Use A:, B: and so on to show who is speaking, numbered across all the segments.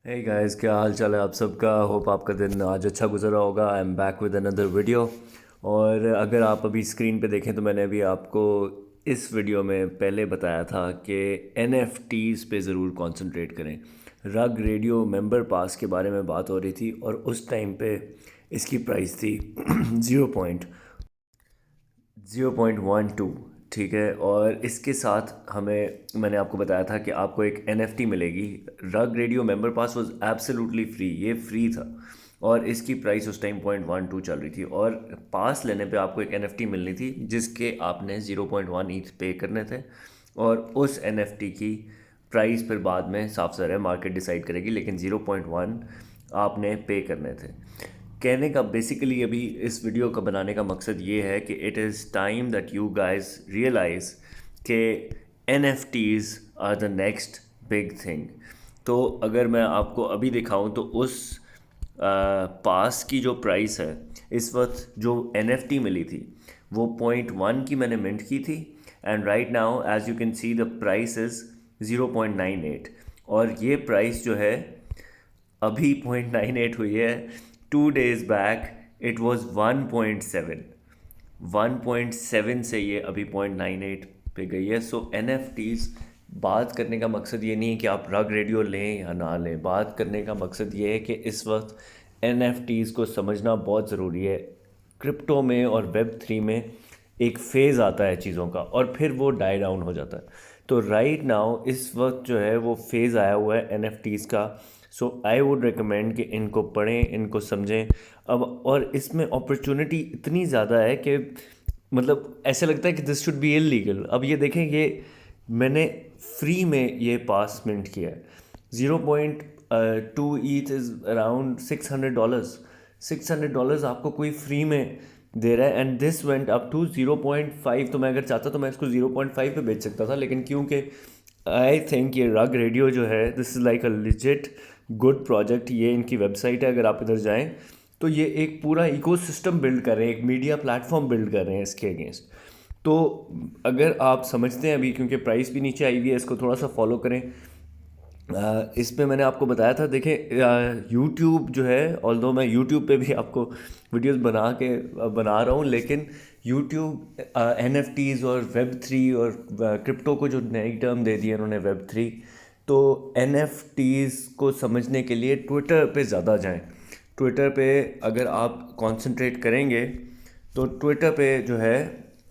A: Hey guys, क्या हाल चाल है आप सबका। होप आपका दिन आज अच्छा गुजरा होगा। I am back with another video. और अगर आप अभी स्क्रीन पे देखें तो मैंने अभी आपको इस वीडियो में पहले बताया था कि NFTs पे ज़रूर कंसंट्रेट करें। रग रेडियो मेंबर पास के बारे में बात हो रही थी और उस टाइम पे इसकी प्राइस थी 0.12। ठीक है, और इसके साथ हमें मैंने आपको बताया था कि आपको एक NFT मिलेगी। रग radio member pass was absolutely free, ये फ्री था और इसकी प्राइस उस टाइम 0.12 चल रही थी। और पास लेने पे आपको एक NFT मिलनी थी जिसके आपने 0.1 ईथ पे करने थे। और उस NFT की प्राइस फिर बाद में साफ ज़रा है मार्केट डिसाइड करेगी, लेकिन 0.1 आपने पे करने थे। कहने का बेसिकली अभी इस वीडियो का बनाने का मकसद ये है कि it is time that you guys realise कि NFTs are the next big thing. तो अगर मैं आपको अभी दिखाऊं तो उस पास की जो प्राइस है इस वक्त, जो NFT मिली थी वो 0.1 की मैंने मिंट की थी। And right now as you can see the price is 0.98। और ये प्राइस जो है अभी 0.98 हुई है। 2 days बैक इट वॉज 1.7। 1.7 से ये अभी 0.98 पे गई है। सो NFTs, बात करने का मकसद ये नहीं है कि आप रग रेडियो लें या ना लें। बात करने का मकसद ये है कि इस वक्त NFTs को समझना बहुत ज़रूरी है। क्रिप्टो में और Web3 में एक फ़ेज़ आता है चीज़ों का और फिर वो डाई डाउन हो जाता है। तो राइट नाउ इस वक्त जो है वो फेज़ आया हुआ है NFTs का। सो आई वुड रिकमेंड कि इनको पढ़ें, इनको समझें। अब और इसमें अपॉर्चुनिटी इतनी ज़्यादा है कि मतलब ऐसे लगता है कि दिस शुड बी इलीगल। अब ये देखें, ये मैंने फ्री में ये पास मिंट किया है। 0.2 ईथ इज़ अराउंड $600। $600 आपको कोई फ्री में दे रहा है। And this went up to 0.5। तो मैं अगर चाहता तो मैं इसको 0.5 पे बेच सकता था, लेकिन क्योंकि आई थिंक ये रग रेडियो जो है this is like a legit good project. ये इनकी वेबसाइट है, अगर आप इधर जाएं तो ये एक पूरा इकोसिस्टम बिल्ड कर रहे हैं, एक मीडिया प्लेटफॉर्म बिल्ड कर रहे हैं इसके अगेंस्ट। तो अगर आप समझते हैं अभी, क्योंकि प्राइस भी नीचे आई हुई है, इसको थोड़ा सा फॉलो करें। इस पे मैंने आपको बताया था, देखें यूट्यूब जो है, ऑल्दो मैं यूट्यूब पे भी आपको वीडियोस बना रहा हूँ, लेकिन यूट्यूब NFTs और Web3 और क्रिप्टो को जो नई टर्म दे दी है उन्होंने Web3, तो NFTs को समझने के लिए ट्विटर पे ज़्यादा जाएं। ट्विटर पे अगर आप कंसंट्रेट करेंगे तो ट्विटर पे जो है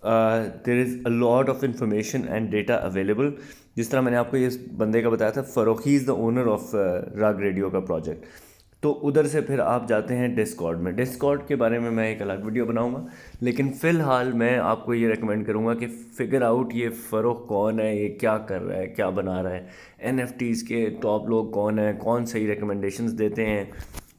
A: there is a lot of information and data available. जिस तरह मैंने आपको ये बंदे का बताया था, Farokh, he is the owner of Raag radio का प्रोजेक्ट। तो उधर से फिर आप जाते हैं डिस्कॉर्ड में। डिस्कॉर्ड के बारे में मैं एक अलग वीडियो बनाऊंगा, लेकिन फ़िलहाल मैं आपको ये रेकमेंड करूंगा कि फ़िगर आउट ये फ़रोख कौन है, ये क्या कर रहा है, क्या बना रहा है, NFTs के टॉप लोग कौन है, कौन सही रिकमेंडेशंस देते हैं,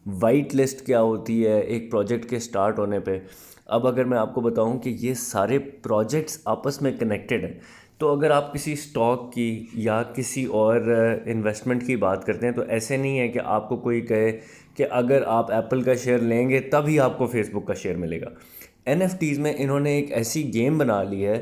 A: वाइट लिस्ट क्या होती है एक प्रोजेक्ट के स्टार्ट होने पे। अब अगर मैं आपको बताऊं कि ये सारे प्रोजेक्ट्स आपस में कनेक्टेड हैं, तो अगर आप किसी स्टॉक की या किसी और इन्वेस्टमेंट की बात करते हैं तो ऐसे नहीं है कि आपको कोई कहे कि अगर आप एप्पल का शेयर लेंगे तभी आपको फेसबुक का शेयर मिलेगा। NFTs में इन्होंने एक ऐसी गेम बना ली है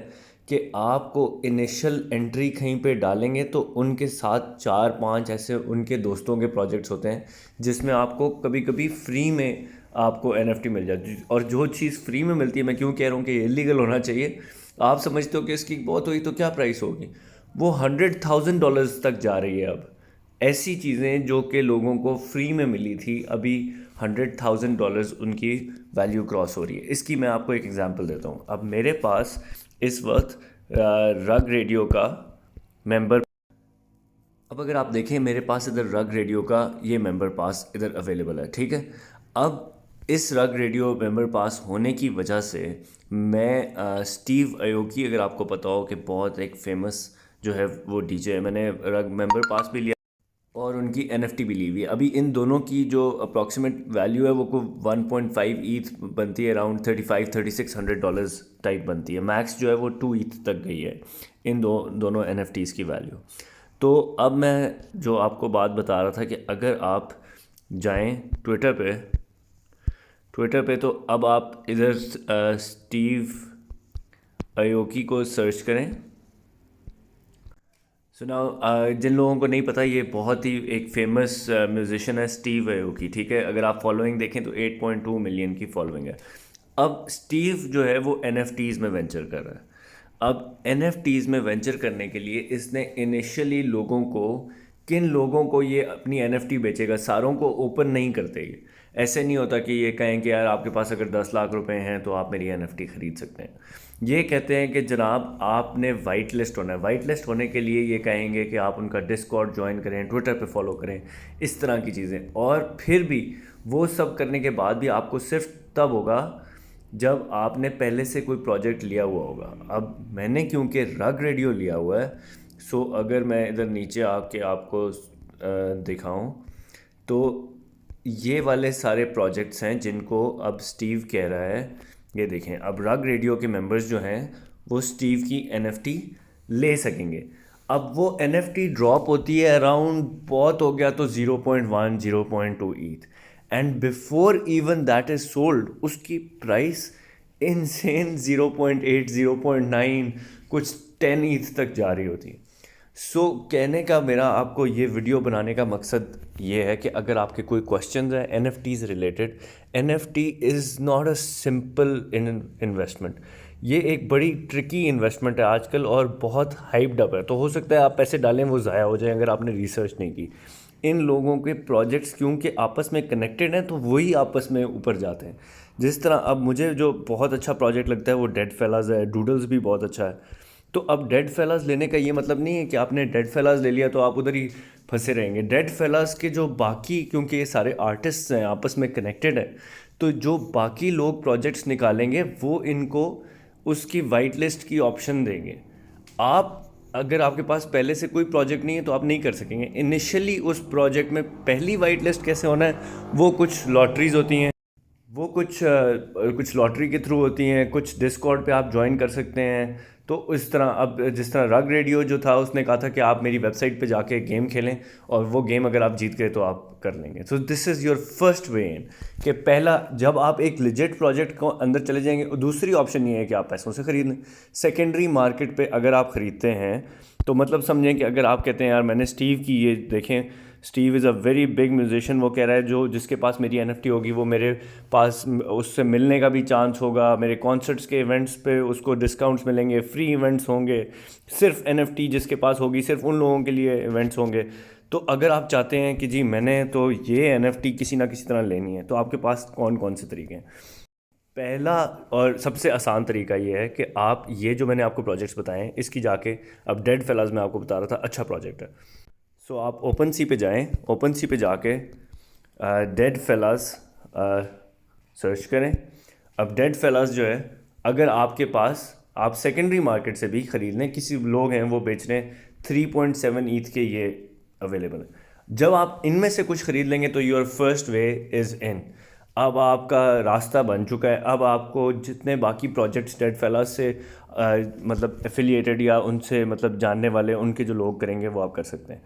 A: कि आपको इनिशियल एंट्री कहीं पे डालेंगे तो उनके साथ 4-5 ऐसे उनके दोस्तों के प्रोजेक्ट्स होते हैं जिसमें आपको कभी कभी फ्री में आपको NFT मिल जाती है। और जो चीज़ फ्री में मिलती है, मैं क्यों कह रहा हूँ कि इलीगल होना चाहिए, आप समझते हो कि इसकी बहुत हुई तो क्या प्राइस होगी, वो $100,000 तक जा रही है अब। ऐसी चीज़ें जो कि लोगों को फ्री में मिली थी, अभी $100,000 उनकी वैल्यू क्रॉस हो रही है। इसकी मैं आपको एक एग्जांपल देता हूँ। अब मेरे पास इस वक्त रग रेडियो का मेंबर, अब अगर आप देखें मेरे पास इधर रग रेडियो का ये मेंबर पास इधर अवेलेबल है, ठीक है। अब इस रग रेडियो मेंबर पास होने की वजह से मैं स्टीव अयोकी, अगर आपको पता हो कि बहुत एक फेमस जो है वो DJ है, मैंने रग मेंबर पास भी लिया और उनकी NFT भी ली हुई है। अभी इन दोनों की जो अप्रॉक्सीमेट वैल्यू है वो को 1.5 ईथ बनती है, अराउंड $3500-3600 टाइप बनती है। मैक्स जो है वो 2 ईथ तक गई है इन दोनों NFTs की वैल्यू। तो अब मैं जो आपको बात बता रहा था कि अगर आप जाएं ट्विटर पे तो अब आप इधर स्टीव अयोकी को सर्च करें। सो नाउ जिन लोगों को नहीं पता, ये बहुत ही एक फेमस म्यूजिशियन है स्टीव एओकी, ठीक है। अगर आप फॉलोइंग देखें तो 8.2 मिलियन की फॉलोइंग है। अब स्टीव जो है वो एनएफटीज़ में वेंचर कर रहा है। अब एनएफटीज़ में वेंचर करने के लिए इसने इनिशियली लोगों को, किन लोगों को ये अपनी एनएफटी बेचेगा, सारों को ओपन नहीं करते ये। ऐसे नहीं होता कि ये कहें कि यार आपके पास अगर 10 लाख रुपए हैं तो आप मेरी एनएफटी ख़रीद सकते हैं। ये कहते हैं कि जनाब आपने वाइट लिस्ट होना है। वाइट लिस्ट होने के लिए ये कहेंगे कि आप उनका डिस्कॉर्ड ज्वाइन करें, ट्विटर पे फॉलो करें, इस तरह की चीज़ें। और फिर भी वो सब करने के बाद भी आपको सिर्फ तब होगा जब आपने पहले से कोई प्रोजेक्ट लिया हुआ होगा। अब मैंने क्योंकि रग रेडियो लिया हुआ है, सो अगर मैं इधर नीचे आके आपको दिखाऊं तो ये वाले सारे प्रोजेक्ट्स हैं जिनको अब स्टीव कह रहा है। ये देखें, अब रग रेडियो के मेंबर्स जो हैं वो स्टीव की एनएफटी ले सकेंगे। अब वो एनएफटी ड्रॉप होती है अराउंड, बहुत हो गया तो 0.1 0.2 eth, and before even that is sold उसकी प्राइस इनसेन 0.8 0.9 कुछ 10 ईथ तक जा रही होती है। सो कहने का मेरा आपको ये वीडियो बनाने का मकसद ये है कि अगर आपके कोई क्वेश्चंस हैं N F Ts related, N F T is not a simple investment. ये एक बड़ी ट्रिकी इन्वेस्टमेंट है आजकल और बहुत हाइप्ड अप है। तो हो सकता है आप पैसे डालें वो ज़ाया हो जाए अगर आपने रिसर्च नहीं की। इन लोगों के प्रोजेक्ट्स क्योंकि आपस में कनेक्टेड हैं तो वही आपस में ऊपर जाते हैं। जिस तरह अब मुझे जो बहुत अच्छा प्रोजेक्ट लगता है वो डेड फेलाज है, डूडल्स भी बहुत अच्छा है। तो अब डेड फेलाज लेने का ये मतलब नहीं है कि आपने डेड फेलाज ले लिया तो आप उधर ही फंसे रहेंगे। डेड फेलाज के जो बाकी, क्योंकि ये सारे आर्टिस्ट हैं आपस में कनेक्टेड हैं, तो जो बाकी लोग प्रोजेक्ट्स निकालेंगे वो इनको उसकी वाइट लिस्ट की ऑप्शन देंगे। आप अगर आपके पास पहले से कोई प्रोजेक्ट नहीं है तो आप नहीं कर सकेंगे। इनिशियली उस प्रोजेक्ट में पहली वाइट लिस्ट कैसे होना है, वो कुछ लॉटरीज होती हैं, वो कुछ लॉटरी के थ्रू होती हैं, कुछ डिस्कॉर्ड पे आप ज्वाइन कर सकते हैं। तो इस तरह अब जिस तरह रग रेडियो जो था उसने कहा था कि आप मेरी वेबसाइट पे जाके गेम खेलें और वो गेम अगर आप जीत गए तो आप कर लेंगे। So this is your first way in, कि पहला जब आप एक लिजिट प्रोजेक्ट को अंदर चले जाएंगे, दूसरी ऑप्शन ये है कि आप पैसों से ख़रीद लें। सेकेंडरी मार्केट पे अगर आप ख़रीदते हैं तो मतलब समझें कि अगर आप कहते हैं यार मैंने स्टीव की, ये देखें Steve is a very big musician, वो कह रहा है जो जिसके पास मेरी एनएफटी होगी वो मेरे पास उससे मिलने का भी चांस होगा, मेरे कॉन्सर्ट्स के इवेंट्स पे उसको डिस्काउंट्स मिलेंगे, फ्री इवेंट्स होंगे, सिर्फ एनएफटी जिसके पास होगी सिर्फ उन लोगों के लिए इवेंट्स होंगे। तो अगर आप चाहते हैं कि जी मैंने तो ये एनएफटी किसी ना किसी तरह लेनी है, तो आपके पास कौन कौन से तरीके हैं। पहला और सबसे आसान तरीका ये है कि आप ये जो मैंने आपको प्रोजेक्ट्स बताए हैं इसकी जाके, अब डेड फेलाज में आपको बता रहा था अच्छा प्रोजेक्ट है, सो आप ओपन सी पे जाएं, ओपन सी पे जाके डेड फेलाज सर्च करें। अब डेड फेलाज जो है, अगर आपके पास, आप सेकेंडरी मार्केट से भी ख़रीद लें, किसी लोग हैं वो बेच रहे हैं 3.7 ईथ के, ये अवेलेबल है। जब आप इनमें से कुछ ख़रीद लेंगे तो your first way is in. अब आपका रास्ता बन चुका है। अब आपको जितने बाकी प्रोजेक्ट्स डेड फेलाज से मतलब एफिलिएटेड या उनसे मतलब जानने वाले उनके जो लोग करेंगे वो आप कर सकते हैं।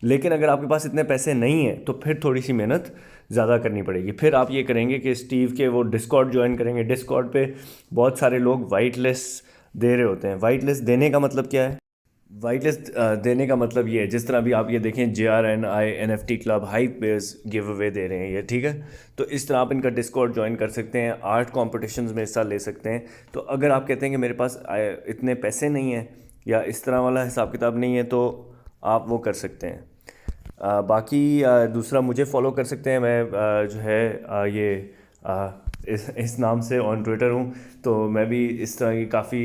A: लेकिन अगर आपके पास इतने पैसे नहीं हैं तो फिर थोड़ी सी मेहनत ज़्यादा करनी पड़ेगी। फिर आप ये करेंगे कि स्टीव के वो डिस्कॉर्ड ज्वाइन करेंगे। डिस्कॉर्ड पे बहुत सारे लोग वाइट लिस्ट दे रहे होते हैं। वाइट लिस्ट देने का मतलब क्या है? वाइट लिस्ट देने का मतलब ये है, जिस तरह भी आप ये देखें JRNI NFT club hype base give away they रहे हैं ये, ठीक है। तो इस तरह आप इनका डिस्कॉर्ड ज्वाइन कर सकते हैं, आर्ट कॉम्पिटिशन्स में हिस्सा ले सकते हैं। तो अगर आप कहते हैं कि मेरे पास इतने पैसे नहीं हैं या इस तरह वाला हिसाब किताब नहीं है तो आप वो कर सकते हैं। बाकी दूसरा मुझे फॉलो कर सकते हैं। मैं जो है ये इस नाम से ऑन ट्विटर हूँ। तो मैं भी इस तरह की काफ़ी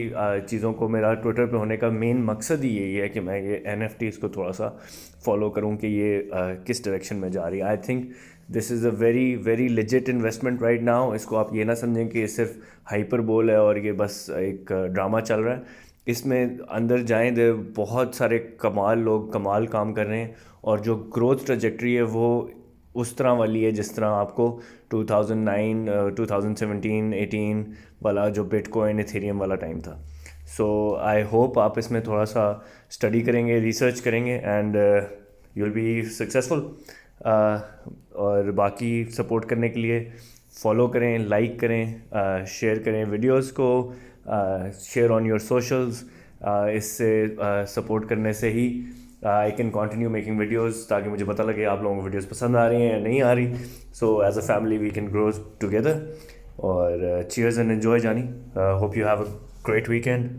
A: चीज़ों को, मेरा ट्विटर पे होने का मेन मकसद ही यही है कि मैं ये NFTs को थोड़ा सा फॉलो करूँ कि ये किस डायरेक्शन में जा रही है। I think this is a very very legit investment right now. इसको आप ये ना समझें कि ये सिर्फ हाइपर बोल है और ये बस एक ड्रामा चल रहा है। इसमें अंदर जाएं, दे बहुत सारे कमाल लोग कमाल काम कर रहे हैं और जो ग्रोथ ट्रजेक्ट्री है वो उस तरह वाली है जिस तरह आपको 2009 2017 18 वाला जो बिटकॉइन इथेरियम वाला टाइम था। सो आई होप आप इसमें थोड़ा सा स्टडी करेंगे, रिसर्च करेंगे and you will be successful. और बाकी सपोर्ट करने के लिए फॉलो करें, लाइक करें, शेयर करें वीडियोस को, शेयर ऑन योर सोशल्स। इससे सपोर्ट करने से ही I can continue making videos, ताकि मुझे पता लगे आप लोगों को वीडियोस पसंद आ रही हैं या नहीं आ रही. So as a family we can grow together. और चीयर्स एंड एन्जॉय जानी. Hope you have a great weekend.